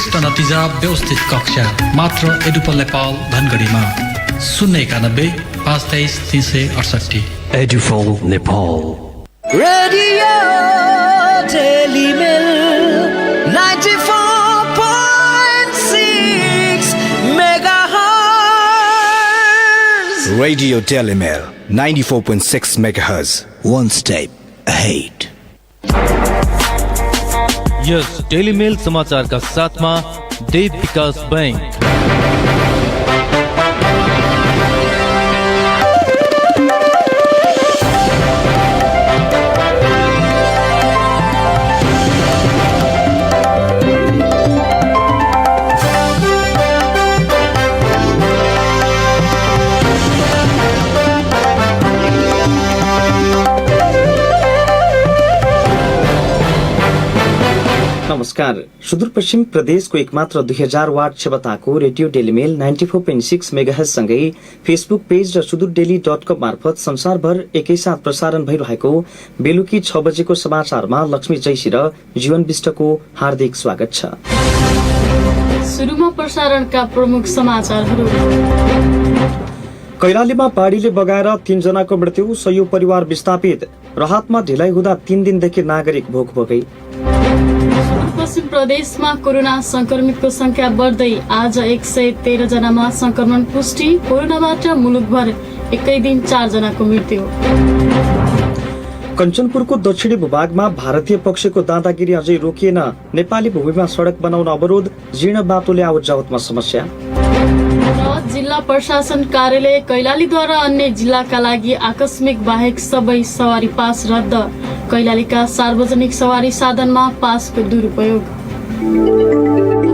उत्कृष्ट नतिजा व्यवस्थित कक्षा मात्र एडुपल नेपाल धनगढीमा 091 523 368 एडुपल Nepal. Radio Telemel 94.6 megahertz. Radio Telemel 94.6 megahertz. One step ahead. यस टेलिमेल समाचारका साथमा देव विकास बैंक। नमस्कार। सुदूरपश्चिम प्रदेशको एकमात्र 2000 वाट क्षमताको रेडियो टेलिमेल 94.6 मेगाहर्ज सँगै फेसबुक पेज र sudur-daily.com मार्फत संसारभर एकैसाथ प्रसारण भइरहेको बेलुकी 6 बजेको समाचारमा लक्ष्मी जैसी र जीवन विष्टको हार्दिक स्वागत छ। सुरुमा प्रसारणका प्रमुख समाचारहरू। कैलालीमा बाढीले बगाएर 3 जनाको मृत्यु, 100 परिवार विस्थापित। राहतमा ढिलाइ हुँदा 3 दिनदेखि नागरिक भोकभोकै। पश्चिम प्रदेशमा कोरोना संक्रमितको संख्या बढ्दै आज 113 जनामा संक्रमण पुष्टि। कोरोनाबाट मुलुकभर एकै दिन 4 जनाको मृत्यु। कञ्चनपुरको दक्षिणी भूभागमा भारतीय पक्षको दादागिरी अझै रोकिएन। नेपाली भूमिमा सडक बनाउन अवरोध, जीर्ण बाटोले आवत जावतमा समस्या। जिल्ला प्रशासन कार्यालय कैलालीद्वारा अन्य जिल्लाका लागि आकस्मिक बाहेक सबै सवारी पास रद्द। कैलालीका सार्वजनिक सवारी साधनमा पासको दुरुपयोग।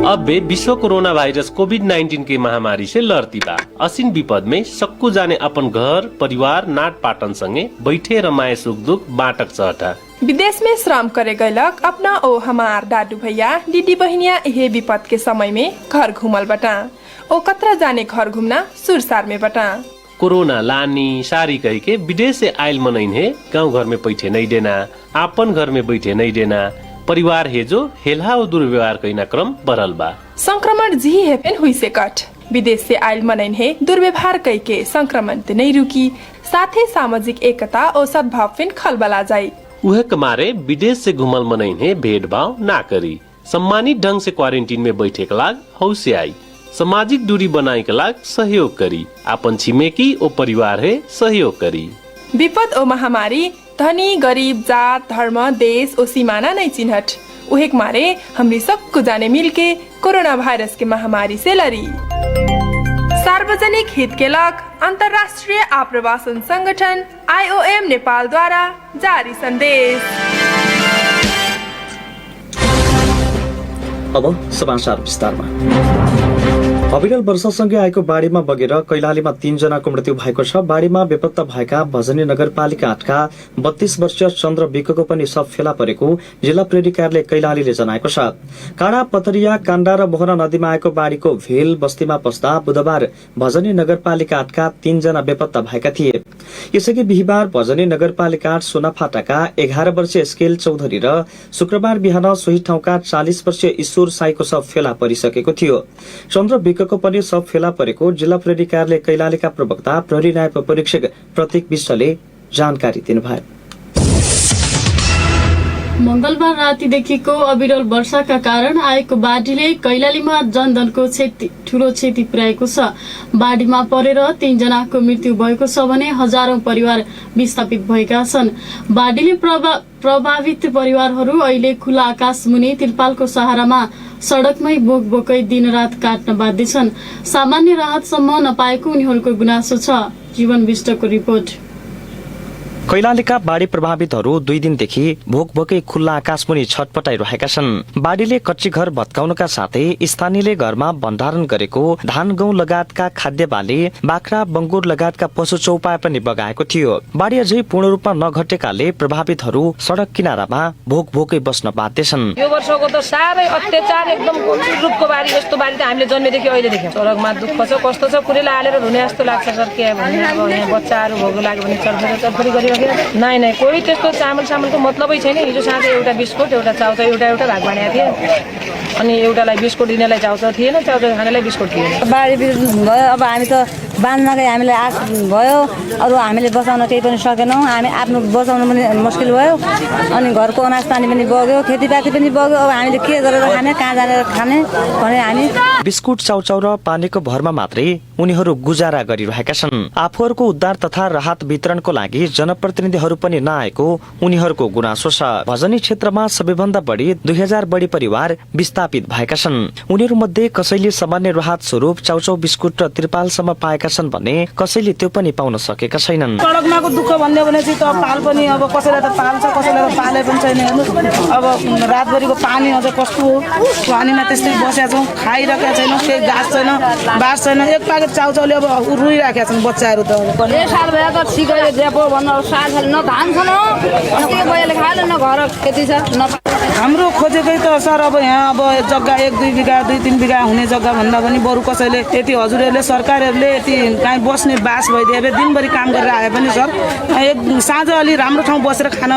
अब वे विश्व कोरोना वायरस कोविड-19 की महामारी से लड़ती बा। असीन विपद में सक्कू जाने अपन घर परिवार नाट पाटन संगे बैठे रमाए सुख दुख बाटक चहटा। विदेश में श्रम करे गैलक अपना ओ हमार दादू भैया दीदी बहनिया यह विपद के समय में घर घूमल बटा। ओ कतरा जाने घर घूमना सुरसार में बटा। कोरोना लानी सारी कह के विदेश से आयल मनइन है गाँव घर में बैठे नहीं देना, आपन घर में बैठे नहीं देना। परिवार है जो हेल्हा और दुर्व्यवहार कईना क्रम बढ़ल बा। संक्रमण जी है पेन हुई से कट। विदेश से आयल मनइन है दुर्व्यवहार कई के संक्रमण ते नहीं रुकी, साथ ही सामाजिक एकता और सद्भाव फिन खलबला जाये। उहे कमारे विदेश से घुमल मनइन है भेदभाव ना करी, सम्मानित ढंग से क्वारंटीन में बैठे के लाग हौसे आई, सामाजिक दूरी बनाए के लाग सहयोग करी, अपन छिमेकी ओ परिवार है सहयोग करी। विपद ओ महामारी धनी गरीब जात धर्म देश ओ सीमाना नहीं चिन्हट। उहेक मारे हमरी सबको जाने मिलके कोरोना वायरस के महामारी से लड़ी। सार्वजनिक हित के लग अंतर्राष्ट्रीय आप्रवासन संगठन IOM नेपाल द्वारा जारी संदेश। अब समाचार विस्तारमा। अविरल वर्षासँगै आएको बाढीमा बगेर कैलालीमा 3 जनाको मृत्यु भएको छ। बाढीमा बेपत्ता भएका भजनी नगरपालिका 8का 32 वर्षीय चन्द्र विकको पनि शव फेला परेको जिल्ला प्रहरी कार्यालय कैलालीले जनाएको छ। काँडा पथरिया काण्डा र मोहना नदीमा आएको बाढीको भेल बस्तीमा पस्दा बुधबार भजनी नगरपालिका 8का 3 जना बेपत्ता भएका थिए। यसअघि बिहिबार भजनी नगरपालिका 8 सोनाफाटाका 11 वर्षीय स्केल चौधरी र शुक्रबार बिहान सोही ठाउँका 40 वर्षीय ईश्वर साईको शव फेला परिसकेको थियो। चन्द्र विकको पनि शव फेला परेको जिल्ला प्रहरी कार्यालय कैलालीका प्रवक्ता प्रहरी नायब परीक्षक प्रतीक विष्टले जानकारी दिनुभयो। मंगलबार रातिदेखिको अविरल वर्षाका कारण आएको बाढीले कैलालीमा जनधनको ठूलो क्षति पुर्याएको छ। बाढीमा परेर 3 जनाको मृत्यु भएको छ भने हजारौं परिवार विस्थापित भएका छन्। बाढीले प्रभावित परिवारहरू अहिले खुला आकाश मुनि तिरपालको सहारामा सड़कमै बोक बोकै दिन रात काट्न बाध्य छन्। सामान्य राहतसम्म नपाएको उनीहरूको गुनासो छ। जीवन विष्टको रिपोर्ट। कैलालीका बाढी प्रभावितहरू 2 दिनदेखि भोकभोकै खुल्ला आकाशमुनि छटपटाइरहेका छन्। बाढीले कच्ची घर भत्काउनका साथै स्थानीयले घरमा भण्डारण गरेको धान गहुँ लगायतका खाद्य बाली, बाख्रा, बङ्गुर लगायतका पशु चौपाया पनि बगाएको थियो। बाढी अझै पूर्ण रूपमा नघटेकाले प्रभावितहरू सड़क किनारामा भोकभोकै बस्न बाध्य छन्। यो वर्षको त साह्रै अत्याचार एकदम गम्भीर रूपको बाढी, यस्तो बाढी त हामीले जन्मेदेखि अहिले देख्यौं। सड़कमा दुःख छ, कस्तो छ, कुरेला हालेर रुने जस्तो लाग्छ सर। के भन्ने अब यहाँ बच्चाहरू भोग लाग्यो भने चलफेरी के नाइ कोही त्यस्तो चामल सामलको मतलबै छैन। हिजो साँझ एउटा बिस्कुट एउटा चाउचाउ एउटा भाग बनाएको थिएँ अनि एउटालाई बिस्कुट दिनेलाई चाउचाउ थिएन, चाउचाउ खानेलाई बिस्कुट थिएन। बाढी भयो, अब हामी त बाँध्नकै हामीलाई आश भयो, अरू हामीले बचाउन केही पनि सकेनौँ। हामी आफ्नो बचाउन पनि मुस्किल भयो अनि घरको अनाज पानी पनि बग्यो, खेतीपाती पनि बग्यो। अब हामीले के गरेर खाने, कहाँ जानेर खाने भने हामी बिस्कुट चाउचाउ र पानीको भरमा मात्रै उनीहरू गुजारा गरिरहेका छन्। आफूहरूको उद्धार तथा राहत वितरणको लागि जनप्रतिनिधिहरू पनि नआएको उनीहरूको गुनासो छ। भजनी क्षेत्रमा सबैभन्दा बढी 2000 बढी परिवार विस्थापित भएका छन्। उनीहरू मध्ये कसैले सामान्य राहत स्वरूप चाउचाउ बिस्कुट र त्रिपालसम्म पाएका छन् भने कसैले त्यो पनि पाउन सकेका छैनन्। सडकमाको दुःख भन्यो भने चाहिँ त पाल पनि अब कसैलाई त पाल्छ, कसैलाई त पाले पनि छैन। अब रातभरिको पानी अझ कस्तो पानीमा त्यस्तै बसेका छौँ, खाइरहेका छैनौँ, केही घाँस छैन, बास छैन। एक पाकेट चाउचाउले अब रुइरहेका छन् बच्चाहरू। त एक साल भयो त सिकाइले डेपो भन्नु साल न धान छ न के भइले खाएन न घर खेती छ न। हाम्रो खोजेकै त सर अब यहाँ अब जग्गा 1-2 बिघा 2-3 बिघा हुने जग्गा भन्दा पनि बरु कसैले यति हजुरहरूले सरकारहरूले यति कहीँ बस्ने बास भइदिए दिनभरि काम गरेर आए पनि सर एक साँझ अलि राम्रो ठाउँ बसेर खान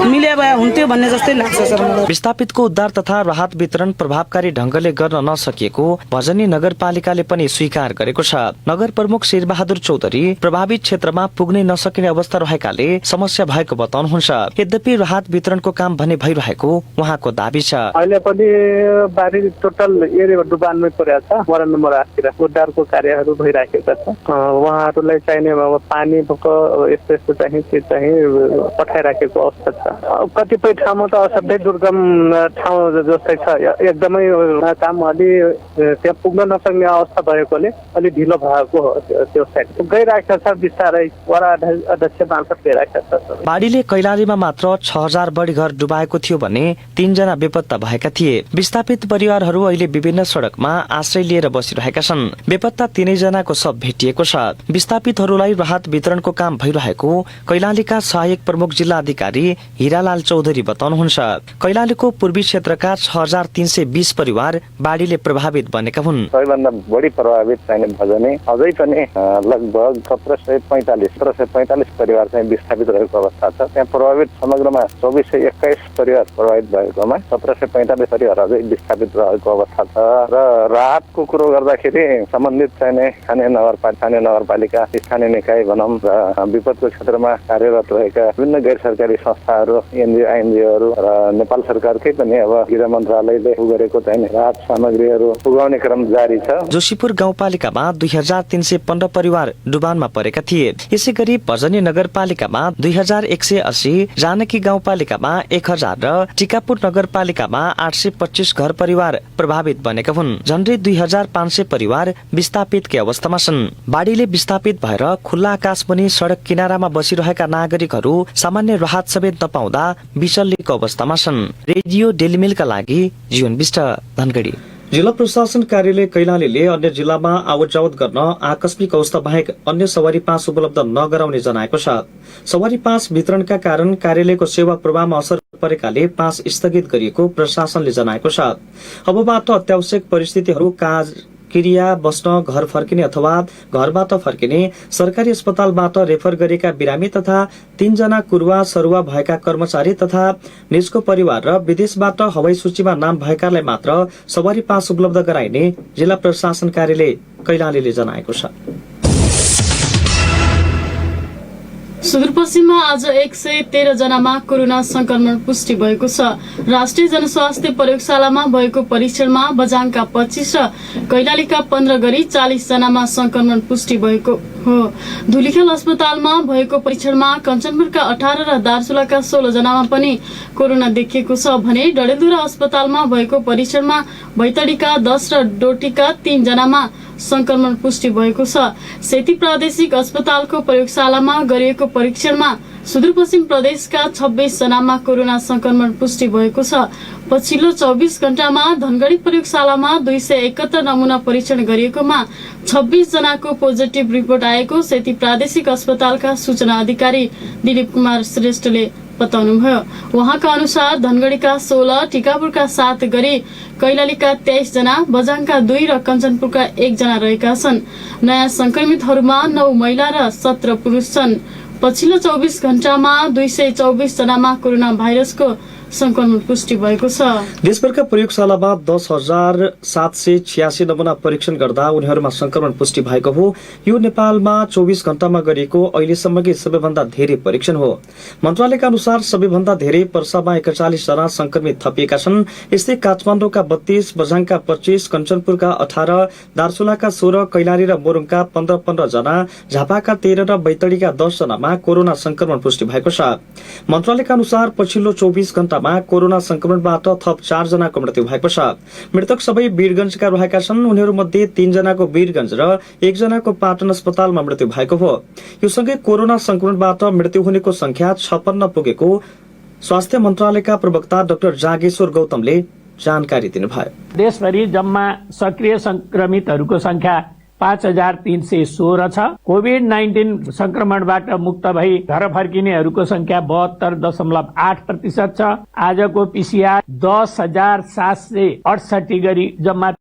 मिले भए हुन्थ्यो भन्ने जस्तै लाग्छ सर मलाई। विस्थापितको उद्धार तथा राहत वितरण प्रभावकारी ढंगले गर्न नसकिएको भजनी नगरपालिकाले पनि स्वीकार गरेको छ। नगर प्रमुख शेरबहादुर चौधरी प्रभावित क्षेत्रमा पुग्नै नसकिने अवस्था रहेकाले समस्या भएको बताउनुहुन्छ। यद्यपि राहत वितरणको काम भने भइरहेको उहाँको दाबी छ। अहिले पनि बाढी टोटल एरिया डुबानमै परेको छ। वडा नम्बर 8 तिर उद्धारको कार्यहरू भइरहेका छन्। उहाँहरूलाई चाहिने अब पानी यस्तो चाहिँ त्यो चाहिँ पठाइराखेको अवस्था छ। कतिपय ठाउँमा त असाध्यै दुर्गम ठाउँ जस्तै छ, एकदमै काम अलि त्यहाँ पुग्न नसक्ने अवस्था भएकोले अलि ढिलो भएको त्यो साइड गइरहेको छ। बिस्तारै वडा अध्यक्ष मार्फत गइरहेको छ। बाढीले कैलालीमा मात्र 6000 बढी घर डुबाएको थियो भने 3 जना बेपत्ता भएका थिए। विस्थापित परिवारहरू अहिले विभिन्न सड़कमा आश्रय लिएर बसिरहेका छन्। बेपत्ता 3 जनाको शव भेटिएको छ। विस्थापितहरूलाई राहत वितरणको काम भइरहेको कैलालीका सहायक प्रमुख जिल्ला अधिकारी हिरालाल चौधरी बताउनुहुन्छ। कैलालीको पूर्वी क्षेत्रका 6320 परिवार बाढीले प्रभावित बनेका हुन्। सबैभन्दा बढी प्रभावित चाहिने भजनी अझै पनि लगभग 1745 परिवार चाहिँ विस्थापित रहेको अवस्था छ। त्यहाँ प्रभावित समग्रमा 2421 परिवार प्रभावित भएकोमा 1745 परिवार अझै विस्थापित रहेको अवस्था छ। र राहतको कुरो गर्दाखेरि सम्बन्धित चाहिने स्थानीय नगरपालिका स्थानीय निकाय भनौँ र विपदको क्षेत्रमा कार्यरत रहेका विभिन्न गैर सरकारी संस्थाहरू एनजिओहरू र नेपाल सरकारकै पनि अब गृह मन्त्रालयले गरेको चाहिँ राहत सामग्रीहरू पुगाउने क्रम जारी छ। जोशीपुर गाउँपालिकामा 2315 परिवार डुबानमा परेका थिए। यसैगरी भजनी नगरपालिकामा 2180, जानकी गाउँपालिकामा 1000 र टिकापुर नगरपालिकामा 825 घर परिवार प्रभावित बनेका हुन्। झन्डै 2500 परिवार विस्थापितकै अवस्थामा छन्। बाढीले विस्थापित भएर खुल्ला आकाश पनि सड़क किनारामा बसिरहेका नागरिकहरू सामान्य राहत समेत नपाउँदा विचल्लीको अवस्थामा छन्। रेडियो डेलिमेलका लागि जीवन विष्ट, धनगढी। जिल्ला प्रशासन कार्यालय कैलालीले अन्य जिल्लामा आवत जावत गर्न आकस्मिक अवस्था बाहेक अन्य सवारी पास उपलब्ध नगराउने जनाएको छ। सवारी पास वितरणका कारण कार्यालयको सेवा प्रवाहमा असर परेकाले पास स्थगित गरिएको प्रशासनले जनाएको छ। अबबाट अत्यावश्यक परिस्थितिहरू क्रिया बस्न घर फर्किने अथवा घरबाट फर्किने, सरकारी अस्पतालबाट रेफर गरेका बिरामी तथा 3 जना कुरुवा सरुवा भएका कर्मचारी तथा निजको परिवार र विदेशबाट हवाई सूचीमा नाम भएकालाई मात्र सवारी पास उपलब्ध गराइने जिल्ला प्रशासन कार्यालय कैलालीले जनाएको छ। सुदूरपश्चिममा आज 113 जनामा कोरोना संक्रमण पुष्टि भएको छ। राष्ट्रिय जनस्वास्थ्य प्रयोगशालामा भएको परीक्षणमा बझाङका 25 र कैलालीका 15 गरी 40 जनामा संक्रमण पुष्टि भएको हो। धुलीखेल अस्पतालमा भएको परीक्षणमा कञ्चनपुरका 18 र दार्चुलाका 16 जनामा पनि कोरोना देखिएको छ भने डडेलधुरा अस्पतालमा भएको परीक्षणमा बैतडीका 10 र डोटीका 3 जनामा संक्रमण पुष्टि भएको छ। सेती प्रादेशिक अस्पतालको प्रयोगशालामा गरिएको परीक्षणमा सुदूरपश्चिम प्रदेशका 26 जनामा कोरोना संक्रमण पुष्टि भएको छ। पछिल्लो 24 घण्टामा धनगढी प्रयोगशालामा 271 नमूना परीक्षण गरिएकोमा 26 जनाको पोजिटिभ रिपोर्ट आएको सेती प्रादेशिक अस्पतालका सूचना अधिकारी दिलीप कुमार श्रेष्ठले बताउनुभयो। उहाँका अनुसार धनगढीका 16, टिकापुरका 7 गरी, कैलालीका 23 जना, बझाङका 2 र कञ्चनपुरका 1 जना रहेका छन्। नयाँ संक्रमितहरूमा 9 महिला र 17 पुरुष छन्। पछिल्लो 24 घण्टामा 224 जनामा कोरोना भाइरसको संक्रमण पुष्टि भएको छ। देशभरका प्रयोगशालामा 10,786 नमुना परीक्षण गर्दा उनीहरूमा संक्रमण पुष्टि भएको हो। यो नेपालमा 24 घण्टामा गरिएको अहिलेसम्मकै सबैभन्दा धेरै परीक्षण हो। मन्त्रालयका अनुसार सबैभन्दा धेरै पर्सामा 41 जना संक्रमित थपिएका छन्। यस्तै काठमाडौँका 32, बझाङका 25, कञ्चनपुरका 18, दार्चुलाका 16, कैलाली र मोरङका 15 जना, झापाका 13 र बैतडीका 10 जनामा कोरोना संक्रमण पुष्टि भएको छ। मन्त्रालयका अनुसार पछिल्लो 24 घण्टामा कोरोना संक्रमणबाट थप 4 जनाको मृत्यु भएको छ। मृतक सबै वीरगञ्जका रहेका छन्। उनीहरूमध्ये 3 जनाको वीरगञ्ज र 1 जनाको पाटन अस्पतालमा मृत्यु भएको हो। यो सँगै कोरोना संक्रमणबाट मृत्यु हुनेको संख्या 56 पुगेको स्वास्थ्य मन्त्रालयका प्रवक्ता डाक्टर जागेश्वर गौतमले जानकारी दिनुभयो। देशभरि जम्मा सक्रिय संक्रमितहरूको संख्या 5,316 छ। कोभिड-19 संक्रमणबाट मुक्त भई घर फर्किनेहरूको संख्या 72.8% छ। आजको पीसीआर 10,768 गरी जम्मा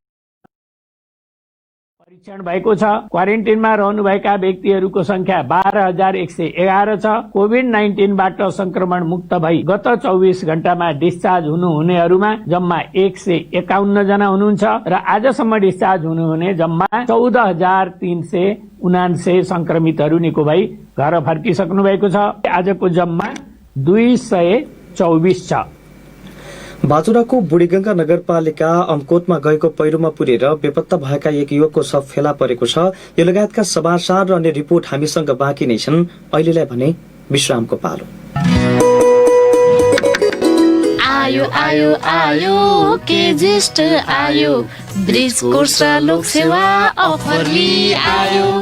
परीक्षण भएको छ। क्वारेन्टिनमा रहनुभएका व्यक्तिहरूको संख्या 12,111 छ। कोभिड-19बाट संक्रमण मुक्त भई गत 24 घण्टामा डिस्चार्ज हुनुहुनेहरूमा जम्मा 151 जना हुनुहुन्छ र आजसम्म डिस्चार्ज हुनुहुने जम्मा 14,379 संक्रमितहरू निको भई घर फर्किसक्नु भएको छ। आजको जम्मा 224 छ। बाजुराको बुढीगंगा नगरपालिका अमकोटमा गएको पहिरोमा पुरेर बेपत्ता भएका एक युवकको शव फेला परेको छ। यो लगायतका समाचार र अन्य रिपोर्ट हामीसँग बाँकी नै छन्। अहिलेलाई भने विश्रामको पालो। आयो आयो आयो के ज्येष्ठ आयो, ब्रिज कोर्स र लोक सेवा अफर आयो।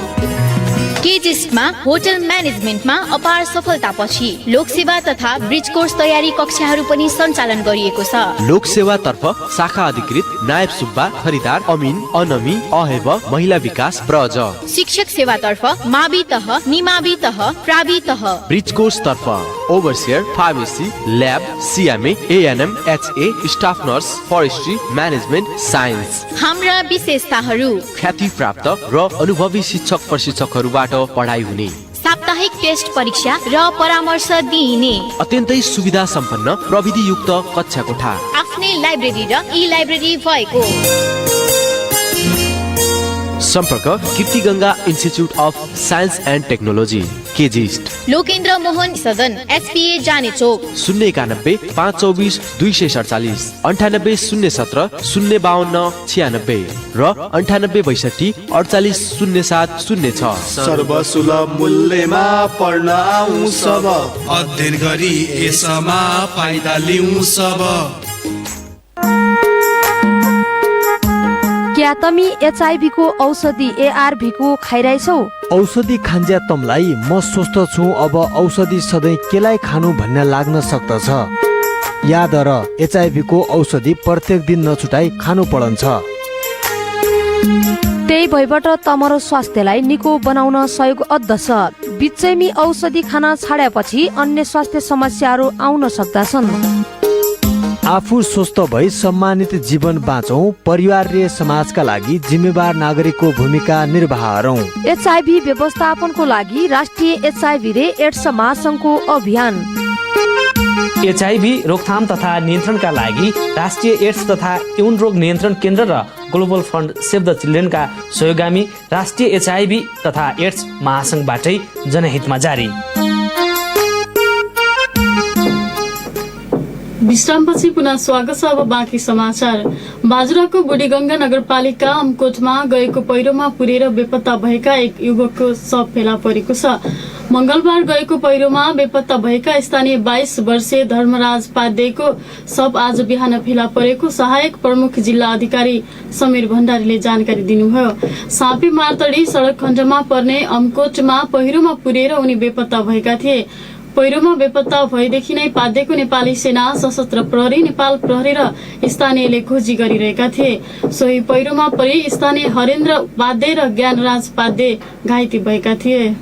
केजिस्टमा होटल म्यानेजमेन्टमा अपार सफलतापछि लोकसेवा तथा ब्रिज कोर्स तयारी कक्षाहरू पनि सञ्चालन गरिएको छ। लोकसेवा तर्फ शाखा अधिकृत नायब सुब्बा, खरिदार अमिन, अनमी, अहेब, महिला विकास ब्रज। शिक्षक सेवा तर्फ मावि तह, निमावि तह, प्रावि तह। ब्रिज कोर्स तर्फ overseer, pharmacy, lab, CMA, ANM, HA, staff nurse, forestry, management, science. हाम्रा विशेषताहरू ख्याति प्राप्त र अनुभवी शिक्षक प्रशिक्षकहरूबाट पढाइ हुने, साप्ताहिक टेस्ट परीक्षा र परामर्श दिइने, अत्यन्तै सुविधा सम्पन्न प्रविधि युक्त कक्षा कोठा, आफ्नै लाइब्रेरी र ई लाइब्रेरी भएको। सम्पर्क Kirti Ganga institute of science and technology, केजिस्ट, लोकेन्द्र मोहन सदन, एसपीए जाने चोक। 091 524 247, 98 017 052 96 र 98 62 48 07 06। सर्वसुलभ मूल्यमा पढ्न आउँ सब, अध्ययन गरी यसमा फाइदा लिउँ सब। क्या तमी एचआईभी को औषधि एआरभी को खाइरहेछौ? औषधि खान्ज्या तमलाई म स्वस्थ छु, अब औषधि सधैँ केलाई खानु भन्ने लाग्न सक्दछ। याद र एचआईभी को औषधि प्रत्येक दिन नछुटाई खानु पर्छ। त्यही भइबाट तमरो स्वास्थ्यलाई निको बनाउन सहयोग अद्दछ। बिचैमी औषधि खान छाडेपछि अन्य स्वास्थ्य समस्याहरू आउन सक्दछन्। आफू स्वस्थ भई सम्मानित जीवन बाँचौं, परिवार र समाजका लागि जिम्मेवार नागरिकको भूमिका निर्वाह गरौं। एचआईभी व्यवस्थापनको लागि राष्ट्रिय एचआईभी र एड्स महासंघको अभियान। एचआईभी रोकथाम तथा नियन्त्रणका लागि राष्ट्रिय एड्स तथा यौन रोग नियन्त्रण केन्द्र र ग्लोबल फन्ड सेभ द चिल्ड्रेनका सहयोगामी राष्ट्रिय एचआईभी तथा एड्स महासंघबाटै जनहितमा जारी। विश्रामपछि पुनः स्वागत छ। अब बाँकी समाचार। बाजुराको बुढीगंगा नगरपालिका अमकोटमा गएको पहिरोमा पुरेर बेपत्ता भएका एक युवकको शव फेला परेको छ। मंगलबार गएको पहिरोमा बेपत्ता भएका स्थानीय 22 वर्षीय धर्मराज पादेको शव आज बिहान फेला परेको सहायक प्रमुख जिल्ला अधिकारी समीर भण्डारीले जानकारी दिनुभयो। सापी मार्तडी सड़क खण्डमा पर्ने अमकोटमा पहिरोमा पुरेर उनी बेपत्ता भएका थिए। पहिरोमा बेपत्ता भएदेखि नै पादेको नेपाली सेना, सशस्त्र प्रहरी, नेपाल प्रहरी र स्थानीयले खोजी गरिरहेका थिए। सोही पहिरोमा परि स्थानीय हरेन्द्र पादे र ज्ञानराज पादे घाइते भएका थिए।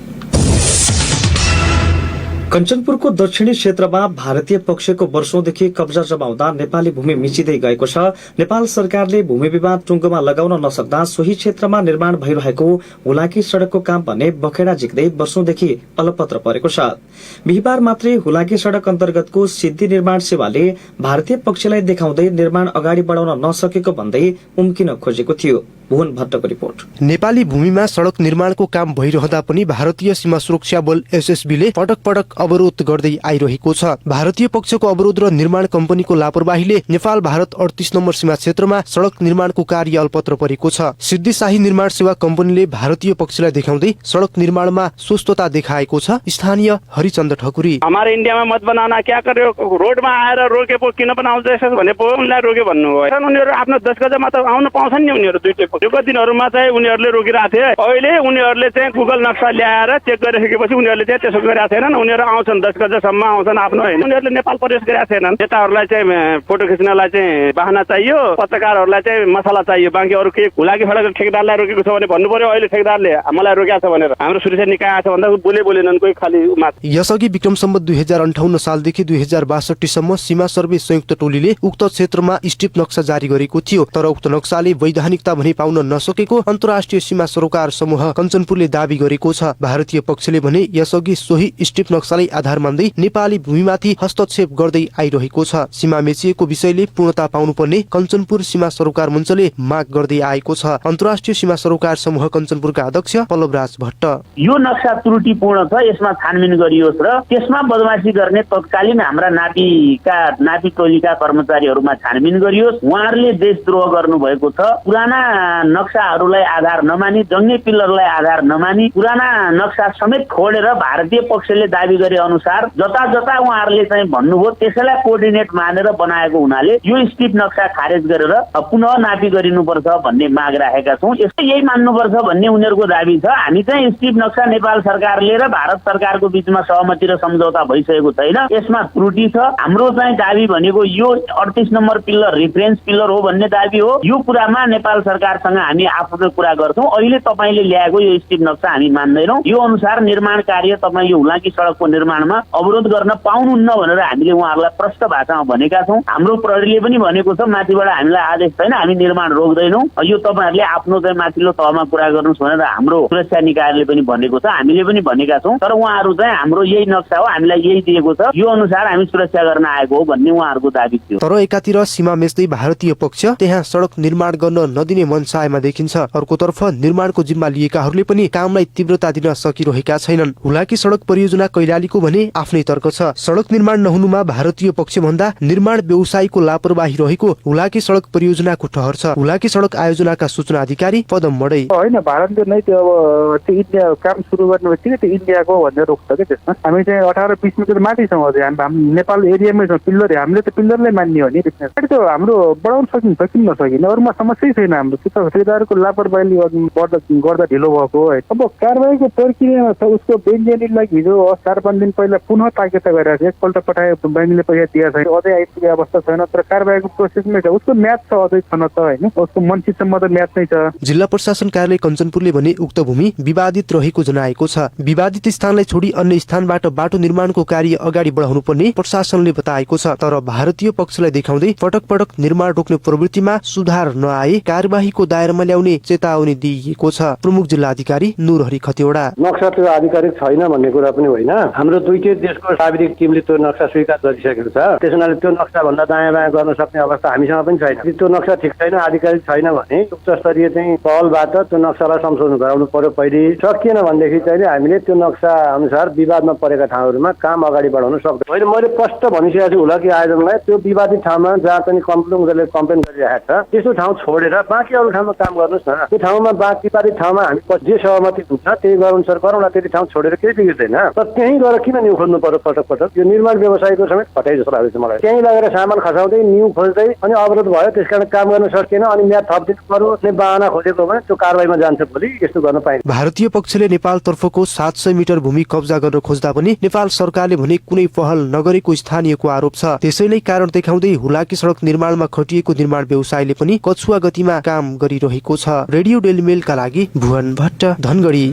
कञ्चनपुरको दक्षिणी क्षेत्रमा भारतीय पक्षको वर्षौंदेखि कब्जा जमाउँदा नेपाली भूमि मिचिँदै गएको छ। नेपाल सरकारले भूमि विवाद टुङ्गोमा लगाउन नसक्दा सोही क्षेत्रमा निर्माण भइरहेको हुलाकी सड़कको काम भने बखेडा झिक्दै वर्षौंदेखि अलपत्र परेको छ। बिहिबार मात्रै हुलाकी सड़क अन्तर्गतको सिद्धि निर्माण सेवाले भारतीय पक्षलाई देखाउँदै निर्माण अगाडि बढाउन नसकेको भन्दै उम्किन खोजेको थियो। भुवन भट्टको रिपोर्ट। नेपाली भूमिमा सड़क निर्माणको काम भइरहँदा पनि भारतीय सीमा सुरक्षा बल एसएसबीले पटक पटक अवरोध गर्दै आइरहेको छ। भारतीय पक्षको अवरोध र निर्माण कम्पनीको लापरवाहीले नेपाल भारत 38 नम्बर सीमा क्षेत्रमा सड़क निर्माणको कार्य अल्पत्र परेको छ। सिद्धि शाही निर्माण सेवा कम्पनीले भारतीय पक्षलाई देखाउँदै सड़क निर्माणमा सुस्तता देखाएको छ। स्थानीय हरिचन्द्र ठकुरी, हमारे इंडिया में मत बनाना, क्या कर रहे हो, रोड में आएर रोके पो किन बनाउँदैछ भने पो उनलाई रोके भन्नु हो। उनीहरू आफ्नो 10 गजमा त आउन पाउँछन् नि। उनीहरू दुईटै पक्षको दिनहरुमा चाहिँ उनीहरूले रोकिरहेको थिए। अहिले उनीहरूले चाहिँ गुगल नक्सा ल्याएर चेक गरिसकेपछि उनीहरूले चाहिँ त्यसो गरेका छैनन्। उनीहरू आउँछन् 10 गजसम्म आउँछन् आफ्नो हैन। उनीहरूले नेपाल प्रवेश गरेका छैनन्। नेताहरूलाई चाहिँ फोटो खिच्नलाई चाहिँ बहाना चाहियो, पत्रकारहरूलाई चाहिँ मसला चाहियो। बाँकी अरू के हुलाकी सडक ठेकेदारलाई रोकेको छ भने भन्नु पर्यो। अहिले ठेकेदारले मलाई रोकेको छ भनेर हाम्रो सुरक्षा निकाय आछ भन्दा बोलेनन् कोही खाली मात्र। यसअघि विक्रम सम्वत 2058 सालदेखि 2062 सम्म सीमा सर्वे संयुक्त टोलीले उक्त क्षेत्रमा स्टिप नक्सा जारी गरेको थियो। तर उक्त नक्साले वैधानिकता भने पाउन नसकेको अन्तर्राष्ट्रिय सीमा सरोकार समूह कञ्चनपुरले दावी गरेको छ। भारतीय पक्षले भने यसअघि सोही स्टिप नक्सालाई आधार मान्दै नेपाली भूमिमाथि हस्तक्षेप गर्दै आइरहेको छ। सीमा मेचिएको विषयले पूर्णता पाउनुपर्ने कञ्चनपुर सीमा सरोकार मञ्चले माग गर्दै आएको छ। अन्तर्राष्ट्रिय सीमा सरोकार समूह कञ्चनपुरका अध्यक्ष पल्लवराज भट्ट, यो नक्सा त्रुटिपूर्ण छ, यसमा छानबिन गरियोस् र त्यसमा बदमाशी गर्ने तत्कालीन हाम्रा नापी टोलीका कर्मचारीहरूमा छानबिन गरियोस्। उहाँहरूले देशद्रोह गर्नुभएको छ। पुराना नक्साहरूलाई आधार नमानी, जङ्गे पिल्लरलाई आधार नमानी पुराना नक्सा समेत छोडेर भारतीय पक्षले दावी गरे अनुसार जता जता उहाँहरूले चाहिँ भन्नुभयो त्यसैलाई कोअर्डिनेट मानेर बनाएको हुनाले यो स्टिप नक्सा खारेज गरेर पुनः नापी गरिनुपर्छ भन्ने माग राखेका छौँ। यही मान्नुपर्छ भन्ने उनीहरूको दावी छ। हामी चाहिँ स्टिप नक्सा नेपाल सरकारले र भारत सरकारको बीचमा सहमति र सम्झौता भइसकेको छैन, यसमा त्रुटि छ। हाम्रो चाहिँ दावी भनेको यो 38 नम्बर पिल्लर रिफरेन्स पिल्लर हो भन्ने दावी हो। यो कुरामा नेपाल सरकारसँग हामी आफ्नो कुरा गर्छौँ। अहिले तपाईँले ल्याएको यो स्टिप नक्सा हामी मान्दैनौँ। यो अनुसार निर्माण कार्य तपाईँ यो हुलाकी सडकको निर्माणमा अवरोध गर्न पाउनुहुन्न भनेर हामीले उहाँहरूलाई प्रष्ट भाषामा भनेका छौँ। हाम्रो प्रहरीले पनि भनेको छ माथिबाट हामीलाई आदेश छैन, हामी निर्माण रोक्दैनौँ, यो तपाईँहरूले आफ्नो चाहिँ माथिल्लो तहमा कुरा गर्नुहोस् भनेर हाम्रो सुरक्षा निकायले पनि भनेको छ। हामीले पनि भनेका छौँ। तर उहाँहरू चाहिँ हाम्रो यही नक्सा हो, हामीलाई यही दिएको छ, यो अनुसार हामी सुरक्षा गर्न आएको हो भन्ने उहाँहरूको दावी थियो। तर एकातिर सीमा मेच्दै भारतीय पक्ष त्यहाँ सडक निर्माण गर्न नदिने मनसायमा देखिन्छ। अर्कोतर्फ निर्माणको जिम्मा लिएकाहरूले पनि कामलाई तीव्रता दिन सकिरहेका छैनन्। हुलाकी सडक परियोजना कैलालीको भने आफ्नै तर्क छ। सडक निर्माण नहुनुमा भारतीय पक्ष भन्दा निर्माण व्यवसायीको लापरवाही रहेको हुलाकी सडक परियोजनाको ठहर छ। हुलाकी सडक आयोजनाका सूचना अधिकारी पदम मडै, होइन भारतले नै त्यो अब त्यो इन्डिया काम सुरु गर्ने बित्तिकै त्यो इन्डियाको भनेर रोक्छ कि त्यसमा हामी चाहिँ 18-20 मिटर माथि छौँ। अझै हामी नेपाल एरियामै छौँ। पिल्लर हामीले त पिल्लरलाई मान्ने हो नि। त्यो हाम्रो बढाउन सकिन्छ किन नसकिने, अरूमा समस्यै छैन। हाम्रो ठेकेदारको लापरवाहीले गर्दा ढिलो भएको है। अब कारबाहीको प्रक्रियामा छ। उसको बेन्जेनीलाई हिजो 4-5 दिन पहिला पुनः ताकेता गरेर एकपल्ट पठायो, ब्याङ्कले पैसा दिएको छैन, अझै आइपुगे अवस्था छैन। तर कारबाहीको प्रोसेसमै छ, उसको म्याच छ अझै छन त होइन, उसको मनचितसम्म त म्याच नै छ। जिल्ला प्रशासन कार्यालय कञ्चनपुरले भने उक्त भूमि विवादित रहेको जनाएको छ। विवादित स्थानलाई छोडी अन्य स्थानबाट बाटो निर्माणको कार्य अगाडि बढाउनु पर्ने प्रशासनले बताएको छ। तर भारतीय पक्षलाई देखाउँदै पटक पटक निर्माण रोक्ने प्रवृत्तिमा सुधार नआए कार्यवाहीको दायरामा ल्याउने चेतावनी दिइएको छ। प्रमुख जिल्ला अधिकारी नुरहरि खतिवडा, नक्सा त्यो आधिकारिक छैन भन्ने कुरा पनि होइन। हाम्रो दुईटै देशको प्राविधिक टिमले त्यो नक्सा स्वीकार गरिसकेको छ। त्यसैले त्यो नक्सा भन्दा दायाँ बायाँ गर्न सक्ने अवस्था हामीसँग पनि छैन। त्यो नक्सा ठिक छैन, आधिकारिक छैन भने उच्च स्तरीय चाहिँ पहलबाट त्यो नक्सालाई संशोधन गराउनु पर्यो। पहिले सकिएन भनेदेखि चाहिँ हामीले त्यो नक्सा अनुसार विवादमा परेका ठाउँहरूमा काम अगाडि बढाउन सक्छौँ। मैले प्रष्ट भनिसकेको छु हुलाकी आयोजनलाई, त्यो विवादित ठाउँमा जहाँ चाहिँ उनीहरूले कम्प्लेन गरिरहेको छ त्यस्तो ठाउँ छोडेर बाँकी अरू ठाउँमा काम गर्नुहोस् न। त्यो ठाउँमा विवादित ठाउँमा हामी जे सहमति हुन्छ त्यही अनुसार गरौँला। त्यति ठाउँ छोडेर केही बिग्रिँदैन। तर त्यहीँ गएर किन न्यू खोज्नु पर्यो पटक पटक? यो निर्माण व्यवसायको समेत फटाइ जस्तो लाग्छ मलाई। त्यहीँ लगेर सामान खसाउँदै न्यू खोज्दै अनि अवरोध भयो, त्यसकारण काम गर्न सकिएन अनि म्याद थपिदिनु पर्यो अनि बाहना खोजेको भने त्यो कारबाहीमा जान्छ भोलि। यस्तो गर्न पाइन्छ। भारतीय पक्षले नेपाल तर्फको 700 मिटर भूमि कब्जा गर्न खोज्दा पनि नेपाल सरकारले भने कुनै पहल नगरेको स्थानीयको आरोप छ। त्यसैले कारण देखाउँदै हुलाकी सडक निर्माणमा खटिएको निर्माण व्यवसायले पनि कछुवा गतिमा काम गरिरहेको छ। रेडियो डेली मेलका लागि भुवन भट्ट, धनगढी।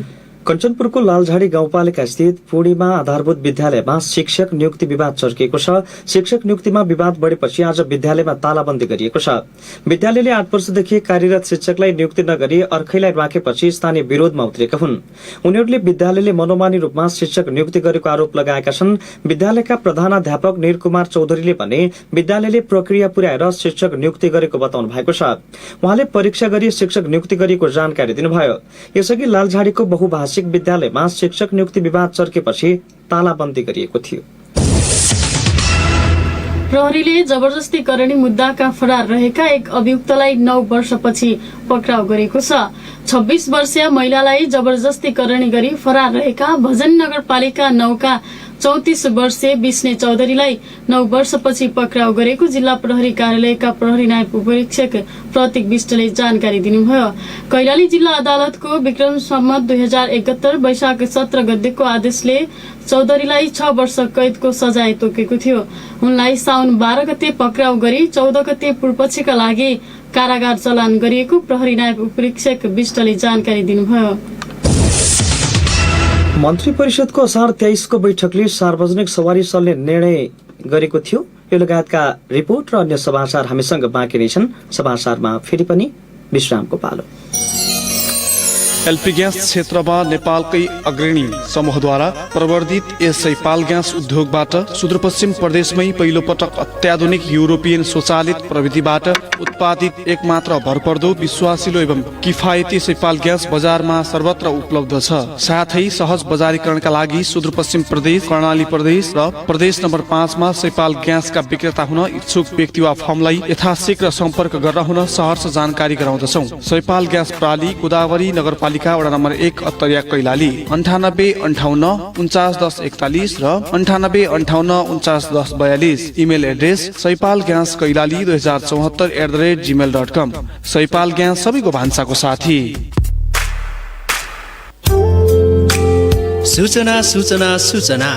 कञ्चनपुरको लालझाडी गाउँपालिका स्थित पूर्णिमा आधारभूत विद्यालयमा शिक्षक नियुक्ति विवाद चर्किएको छ। शिक्षक नियुक्तिमा विवाद बढेपछि आज विद्यालयमा तालाबन्दी गरिएको छ। विद्यालयले 8 वर्षदेखि कार्यरत शिक्षकलाई नियुक्ति नगरी अर्कैलाई राखेपछि स्थानीय विरोधमा उत्रेका हुन्। उनीहरूले विद्यालयले मनोमानी रूपमा शिक्षक नियुक्ति गरेको आरोप लगाएका छन्। विद्यालयका प्रधानाध्यापक निरकुमार चौधरीले भने विद्यालयले प्रक्रिया पुर्याएर शिक्षक नियुक्ति गरेको बताउनु भएको छ। उहाँले परीक्षा गरी शिक्षक नियुक्ति गरिएको जानकारी दिनुभयो। यसअघि लालझाडीको बहुभाषिक विद्यालयमा शिक्षक नियुक्ति विवाद चर्केपछि तालाबन्दी गरिएको थियो। प्रहरीले जबरजस्ती करणी मुद्दाका फरार रहेका एक अभियुक्तलाई 9 वर्षपछि पक्राउ गरेको छ। 26 वर्षीय महिलालाई जबरजस्ती करणी गरी फरार रहेका भजनी नगरपालिका 9 का 34 वर्षीय विष्णु चौधरीलाई 9 वर्षपछि पक्राउ गरेको जिल्ला प्रहरी कार्यालयका प्रहरी नायब उपरीक्षक प्रतीक विष्टले जानकारी दिनुभयो। कैलाली जिल्ला अदालतको विक्रम सम्मत 2071 वैशाख 17 गतेको आदेशले चौधरीलाई 6 वर्ष कैदको सजाय तोकेको थियो। उनलाई साउन 12 गते पक्राउ गरी 14 गते पूर्वपक्षका लागि कारागार चलान गरिएको प्रहरी नायब उपरीक्षक विष्टले जानकारी दिनुभयो। मन्त्री परिषदको असार 23 को बैठकले सार्वजनिक सवारी चल्ने निर्णय गरेको थियो। यो लगायतका रिपोर्ट र अन्य समाचार हामीसँग बाँकी नै छन्। समाचारमा फेरि पनि विश्रामको पालो। एलपी ग्यास क्षेत्रमा नेपालकै अग्रणी समूहद्वारा प्रवर्धित यस सैपाल ग्यास उद्योगबाट सुदूरपश्चिम प्रदेशमै पहिलो पटक अत्याधुनिक युरोपियन स्वचालित प्रविधिबाट उत्पादित एकमात्र भरपर्दो विश्वासिलो एवं किफायती सैपाल ग्यास बजारमा सर्वत्र उपलब्ध छ। साथै सहज बजारीकरणका लागि सुदूरपश्चिम प्रदेश, कर्णाली प्रदेश र प्रदेश नम्बर 5 मा सैपाल ग्यासका विक्रेता हुन इच्छुक व्यक्ति वा फर्मलाई यथाशीघ्र सम्पर्क गर्न हुन सहर्ष जानकारी गराउँदछौं। सैपाल ग्यास प्रणाली गोदावरी नगरपालिका वडा नम्बर 1 अत्तरिया कैलाली 9858 491041 र 9858 email address saipalgaskailali2074@gmail.com। Saipal gas सबैको भान्साको साथी। सूचना सूचना सूचना।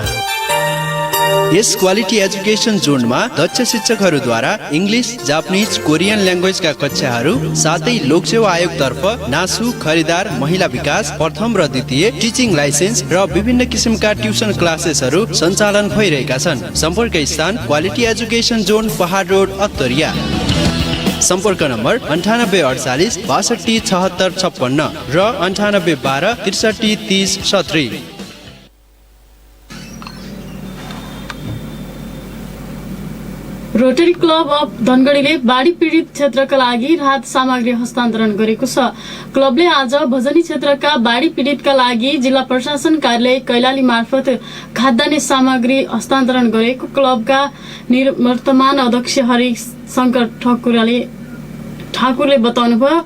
यस क्वालिटी एजुकेसन जोनमा दक्ष शिक्षकहरूद्वारा इङ्ग्लिस, जापानिज, कोरियन ल्याङ्ग्वेजका कक्षाहरू साथै लोकसेवा आयोगतर्फ नासु, खरिदार, महिला विकास, प्रथम र द्वितीय, टिचिङ लाइसेन्स र विभिन्न किसिमका ट्युसन क्लासेसहरू सञ्चालन भइरहेका छन्। सम्पर्क स्थान क्वालिटी एजुकेसन जोन, पहाड रोड, अत्तरिया। सम्पर्क नम्बर 9848 62 76 56 र 9812 63 30 17। रोटरी क्लब अफ धनगढीले बाढी पीडित क्षेत्रका लागि राहत सामग्री हस्तान्तरण गरेको छ। क्लबले आज भजनी क्षेत्रका बाढी पीडितका लागि जिल्ला प्रशासन कार्यालय कैलाली मार्फत खाद्यान्न सामग्री हस्तान्तरण गरेको क्लबका निवर्तमान अध्यक्ष हरि शंकर ठाकुरले बताउनुभयो।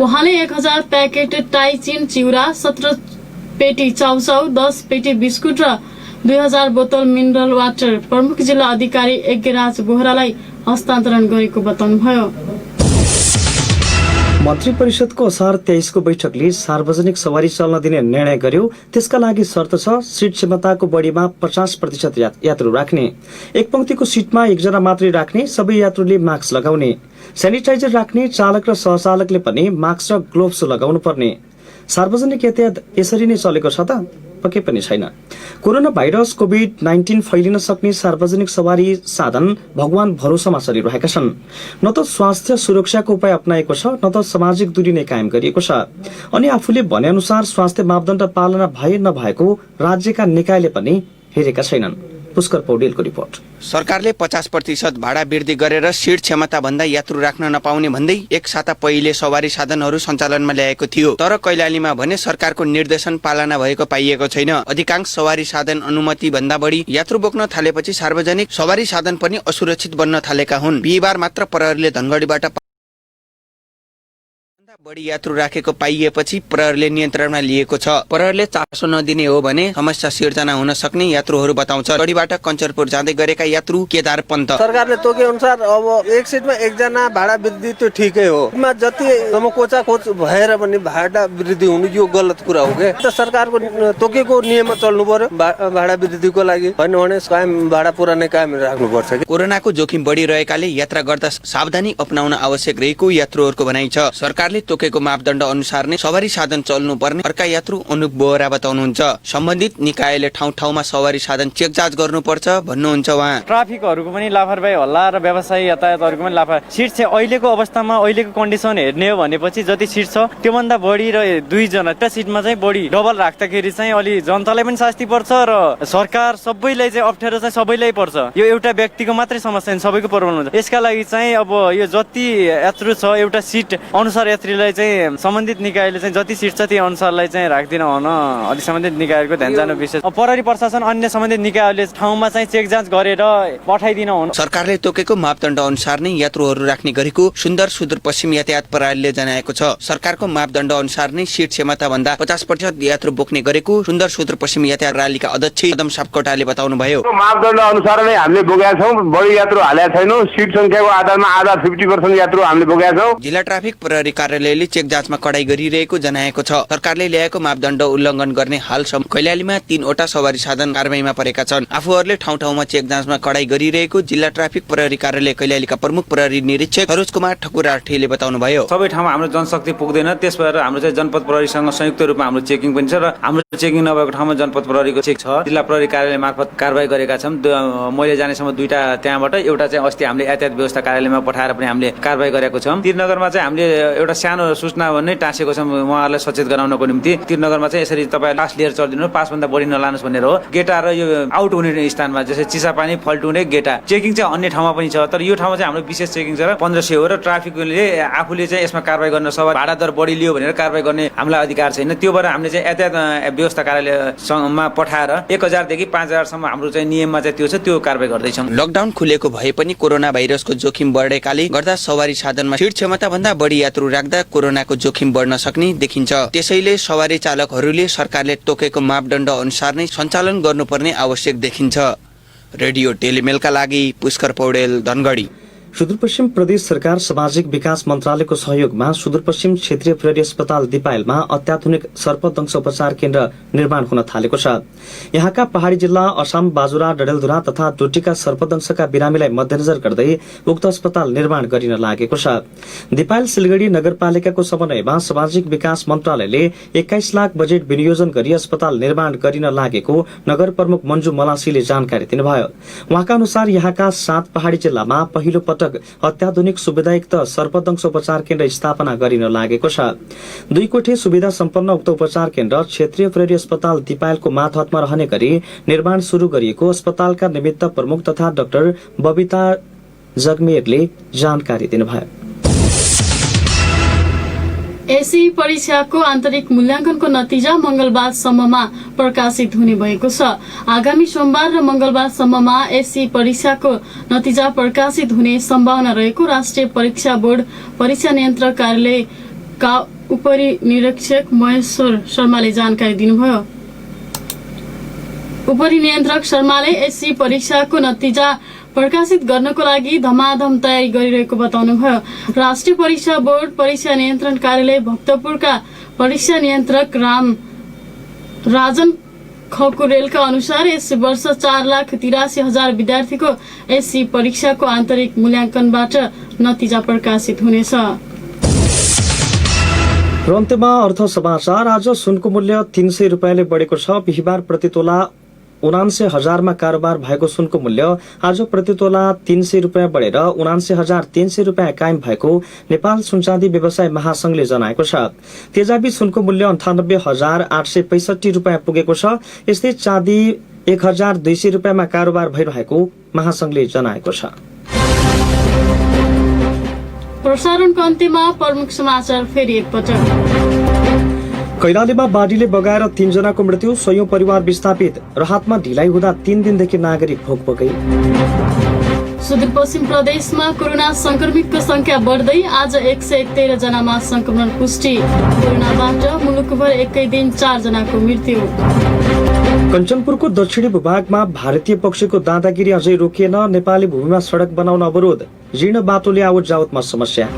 उहाँले 1000 प्याकेट टाइचिन चिउरा, 17 पेटी चाउचाउ, 10 पेटी बिस्कुट र 2000 बोतल मिनरल वाटर प्रमुख जिल्ला अधिकारी यज्ञराज बोहरालाई हस्तान्तरण गरेको बताउनुभयो। मन्त्री परिषदको असार 23 को बैठकले सार्वजनिक सवारी चल्न दिने निर्णय गर्यो। त्यसका लागि शर्त छ सीट क्षमताको बढीमा 50% यात्रु राख्ने, एक पंक्तिको सीटमा एकजना मात्रै राख्ने, सबै यात्रुले मास्क लगाउने, सेनिटाइजर राख्ने, चालक र सहचालकले पनि मास्क र ग्लोभ्स लगाउनु पर्ने। सार्वजनिक यातायात यसरी नै चलेको छ त? पक्कै पनि छैन। कोरोना भाइरस कोभिड-19 फैलिन सक्ने सार्वजनिक सवारी साधन भगवान भरोसामा चलिरहेका छन्। न त स्वास्थ्य सुरक्षाको उपाय अपनाएको छ, न त सामाजिक दूरी नै कायम गरिएको छ। अनि आफूले भने अनुसार स्वास्थ्य मापदण्ड पालना भए नभएको राज्यका निकायले पनि हेरेका छैनन्। पुष्कर पौडेलको रिपोर्ट। सरकारले 50% भाडा वृद्धि गरेर सीट क्षमता भन्दा यात्रु राख्न नपाउने भन्दै एक साता पहिले सवारी साधनहरू सञ्चालनमा ल्याएको थियो। तर कैलालीमा भने सरकारको निर्देशन पालना भएको पाइएको छैन। अधिकांश सवारी साधन अनुमति भन्दा बढी यात्रु बोक्न थालेपछि सार्वजनिक सवारी साधन पनि असुरक्षित बन्न थालेका हुन्। बिहीबार मात्र प्रहरीले धनगढीबाट बढी यात्रु राखेको पाइएपछि प्रहरीले नियन्त्रणमा लिएको छ। प्रहरीले चासो नदिने हो भने समस्या सिर्जना हुन सक्ने यात्रुहरू बताउँछ। गढीबाट कञ्चनपुर जाँदै गरेका यात्रु केदार पन्त। सरकारले तोके अनुसार अब एक सीटमा एकजना भाडा वृद्धि त्यो ठिकै हो, जति कोचाकोच भएर पनि भाडा वृद्धि हुनु यो गलत कुरा हो के। त सरकारको तोकेको नियममा चल्नु पर्यो भाडा वृद्धिको लागि, हैन भने कायम भाडा पुरानै कायम राख्नुपर्छ। कोरोनाको जोखिम बढिरहेकाले यात्रा गर्दा सावधानी अपनाउन आवश्यक रहेको यात्रुहरूको भनाइ छ। सरकारले तोकेको मापदण्ड अनुसार नै सवारी साधन चल्नु पर्ने अर्का यात्रु अनुप बोहरा बताउनुहुन्छ। सम्बन्धित निकायले ठाउँ-ठाउँमा सवारी साधन चेक जाँच गर्नुपर्छ भन्नुहुन्छ उहाँ। ट्राफिकहरूको पनि लापरवाही होला र व्यवसायी यातायातहरूको पनि लापरवाही। सिट चाहिँ अहिलेको अवस्थामा अहिलेको कन्डिसन हेर्ने हो भनेपछि जति सिट छ त्योभन्दा बढी र 2 जना एउटा सिटमा चाहिँ बढी डबल राख्दाखेरि चाहिँ अलि जनतालाई पनि शास्ति पर्छ र सरकार सबैलाई चाहिँ अप्ठ्यारो चाहिँ सबैलाई पर्छ। यो एउटा व्यक्तिको मात्रै समस्या होइन, सबैको प्रब्लम हुन्छ। यसका लागि चाहिँ अब यो जति यात्रु छ एउटा सिट अनुसार यात्रीलाई चाहिँ सम्बन्धित निकायले चाहिँ जति सिट छ त्यही अनुसारलाई चाहिँ राख्दिन हुन अलि सम्बन्धित निकायको ध्यान जानु विशेष। प्रहरी प्रशासन अन्य सम्बन्धित निकायले ठाउँमा चाहिँ चेक जाँच गरेर पठाइदिन हुनु। सरकारले तोकेको मापदण्ड अनुसार नै यात्रुहरू राख्ने गरेको सुन्दर सुदूरपश्चिम यातायात प्रणालीले जनाएको छ। सरकारको मापदण्ड अनुसार नै सिट क्षमता भन्दा 50% यात्रु बोक्ने गरेको सुन्दर सुदूरपश्चिम यातायात प्रणालीका अध्यक्ष एकदम सापकोटाले बताउनु भयो। मापदण्ड अनुसार नै हामीले बोकेका छौँ, बढी यात्रु हालेका छैनौँ। सिट संख्याको आधारमा आधा 50% यात्रु हामीले बोकेका छौँ। जिल्ला ट्राफिक प्रहरी कार्यालयले चेक जाँचमा कडाई गरिरहेको जनाएको छ। सरकारले ल्याएको मापदण्ड उल्लङ्घन गर्ने हालसम्म कैलालीमा 3 वटा सवारी साधन कारबाहीमा परेका छन्। आफूहरूले ठाउँ-ठाउँमा चेक जाँचमा कडाई गरिरहेको जिल्ला ट्राफिक प्रहरी कार्यालय कैलालीका प्रमुख प्रहरी निरीक्षक सरोज कुमार ठकुराठीले बताउनु भयो। सबै ठाउँमा हाम्रो जनशक्ति पुग्दैन, त्यस भएर हाम्रो चाहिँ जनपद प्रहरीसँग संयुक्त रूपमा हाम्रो चेकिङ पनि छ र हाम्रो चेकिङ नभएको ठाउँमा जनपद प्रहरीको चेक छ। जिल्ला प्रहरी कार्यालय मार्फत कारबाही गरेका छौँ। मैले जानेसम्म 2टा त्यहाँबाट, एउटा चाहिँ अस्ति हामीले यातायात व्यवस्था कार्यालयमा पठाएर पनि हामीले कारबाही गरेको छौँ। तीरनगरमा चाहिँ हामीले एउटा सानो सूचना भन्ने टाँसेको छौँ उहाँहरूलाई सचेत गराउनको निम्ति। तीरनगरमा चाहिँ यसरी तपाईँ पास लिएर चलिदिनु, पासभन्दा बढी नलानुहोस् भनेर हो। गेटा र यो आउट हुने स्थानमा जस्तै चिसापानी फल्ट हुने गेटा चेकिङ चाहिँ अन्य ठाउँमा पनि छ, तर यो ठाउँमा चाहिँ हाम्रो विशेष चेकिङ छ र 1500 हो र ट्राफिकले आफूले चाहिँ यसमा कारबाही गर्न सवारी भाडा दर बढी लियो भनेर कारबाही गर्ने हामीलाई अधिकार छैन। त्यो भएर हामीले चाहिँ यातायात व्यवस्था कार्यालयमा पठाएर 1000 देखि 5000 सम्म हाम्रो चाहिँ नियममा चाहिँ त्यो छ, त्यो कारबाही गर्दैछौँ। लकडाउन खुलेको भए पनि कोरोना भाइरसको जोखिम बढेकाले गर्दा सवारी साधनमा सिट क्षमता भन्दा बढी यात्रु राख्दा कोरोनाको जोखिम बढ्न सक्ने देखिन्छ। त्यसैले सवारी चालकहरूले सरकारले तोकेको मापदण्ड अनुसार नै सञ्चालन गर्नुपर्ने आवश्यक देखिन्छ। रेडियो टेलिमेलका लागि पुष्कर पौडेल, धनगढी। सुदूरपश्चिम प्रदेश सरकार सामाजिक विकास मन्त्रालयको सहयोगमा सुदूरपश्चिम क्षेत्रीय प्रहरी अस्पताल दिपायलमा अत्याधुनिक सर्पदंश उपचार केन्द्र निर्माण हुन थालेको छ। यहाँका पहाड़ी जिल्ला असम, बाजुरा, डडेलधुरा तथा डोटीका सर्पदंशका बिरामीलाई मध्यनजर गर्दै उक्त अस्पताल निर्माण गरिन लागेको छ। दिपायल सिलगढ़ी नगरपालिकाको समन्वयमा सामाजिक विकास मन्त्रालयले 21 लाख बजेट विनियोजन गरी अस्पताल निर्माण गरिन लागेको नगर प्रमुख मन्जु मलासीले जानकारी दिनुभयो। उहाँका अनुसार यहाँका 7 पहाड़ी जिल्लामा पहिलो अत्याधुनिक सुविधायुक्त सर्पदंश उपचार केन्द्र स्थापना गरिन लागेको छ। 2 कोठे सुविधा सम्पन्न उक्त उपचार केन्द्र क्षेत्रीय प्रहरी अस्पताल दिपायलको मातहतमा रहने गरी निर्माण शुरू गरिएको अस्पतालका निमित्त प्रमुख तथा डाक्टर बबिता जगमेरले जानकारी दिनुभयो। एसी परीक्षाको आन्तरिक मूल्याङ्कनको नतिजा मंगलबारसम्ममा प्रकाशित हुने भएको छ। आगामी सोमबार र मंगलबारसम्ममा एसी परीक्षाको नतिजा प्रकाशित हुने सम्भावना रहेको राष्ट्रिय परीक्षा बोर्ड परीक्षा नियन्त्रक कार्यालयका उपनिरीक्षक महेश्वर शर्माले जानकारी दिनुभयो। उपनियन्त्रक शर्माले एसी परीक्षाको नतिजा प्रकाशित गर्नको लागि धमाधम तयारी गरिरहेको बताउनुभयो। राष्ट्रिय परीक्षा बोर्ड परीक्षा नियन्त्रण कार्यालय भक्तपुरका परीक्षा नियन्त्रक राजन खकुरेलका अनुसार यस वर्ष 4,83,000 विद्यार्थीको एससी परीक्षाको आन्तरिक मूल्याङ्कनबाट नतिजा प्रकाशित हुनेछ। र अन्त्यमा अर्थ समाचार। आज सुनको मूल्य 300 रुपियाँले बढेको छ। बिहिबार प्रतितोला 79,000 कारोबार भएको सुनको मूल्य आज प्रतितोला 300 रुपियाँ बढेर 79,300 रुपियाँ कायम भएको नेपाल सुनचाँदी व्यवसाय महासंघले जनाएको छ। तेजाबी सुनको मूल्य 98,865 रुपियाँ पुगेको छ। यस्तै चाँदी 1,200 रुपियाँमा कारोबार भइरहेको महासंघले जनाएको छ। प्रसारणको अन्त्यमा प्रमुख समाचार फेरि एकपटक। कैलालीमा बाढीले बगाएर 3 जनाको मृत्यु, 100औं परिवार विस्थापित। राहतमा ढिलाइ हुँदा 3 दिनदेखि नागरिक भोकभोकै। सुदूरपश्चिम प्रदेशमा कोरोना संक्रमितको संख्या बढ्दै आज 113 जनामा संक्रमण पुष्टि। कोरोनाबाट मुलुकभर एकै दिन 4 जनाको मृत्यु। कञ्चनपुरको दक्षिणी भूभागमा भारतीय पक्षको दादागिरी अझै रोकिएन। नेपाली भूमिमा सड़क बनाउन अवरोध, जीर्ण बाटोले आवत जावतमा समस्या।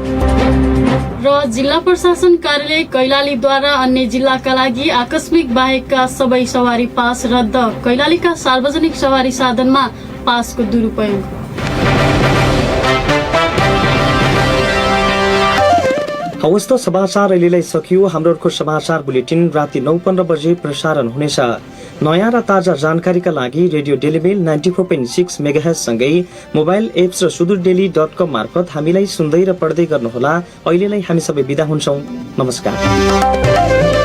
र जिल्ला प्रशासन कार्यालय कैलालीद्वारा अन्य जिल्लाका लागि आकस्मिक बाहेकका सबै सवारी पास रद्द। कैलालीका सार्वजनिक सवारी साधनमा पासको दुरुपयोग। हवस् त समाचार अहिलेलाई सकियो। हाम्रो अर्को समाचार बुलेटिन राति 9:15 बजे प्रसारण हुनेछ। नयाँ र ताजा जानकारीका लागि रेडियो डेलीमेल 94.6 मेगाहर्ज सँगै मोबाइल एप्स र सुदूरडेली.com मार्फत हामीलाई सुन्दै र पढ्दै गर्नुहोला। अहिलेलाई हामी सबै बिदा हुन्छौँ। नमस्कार।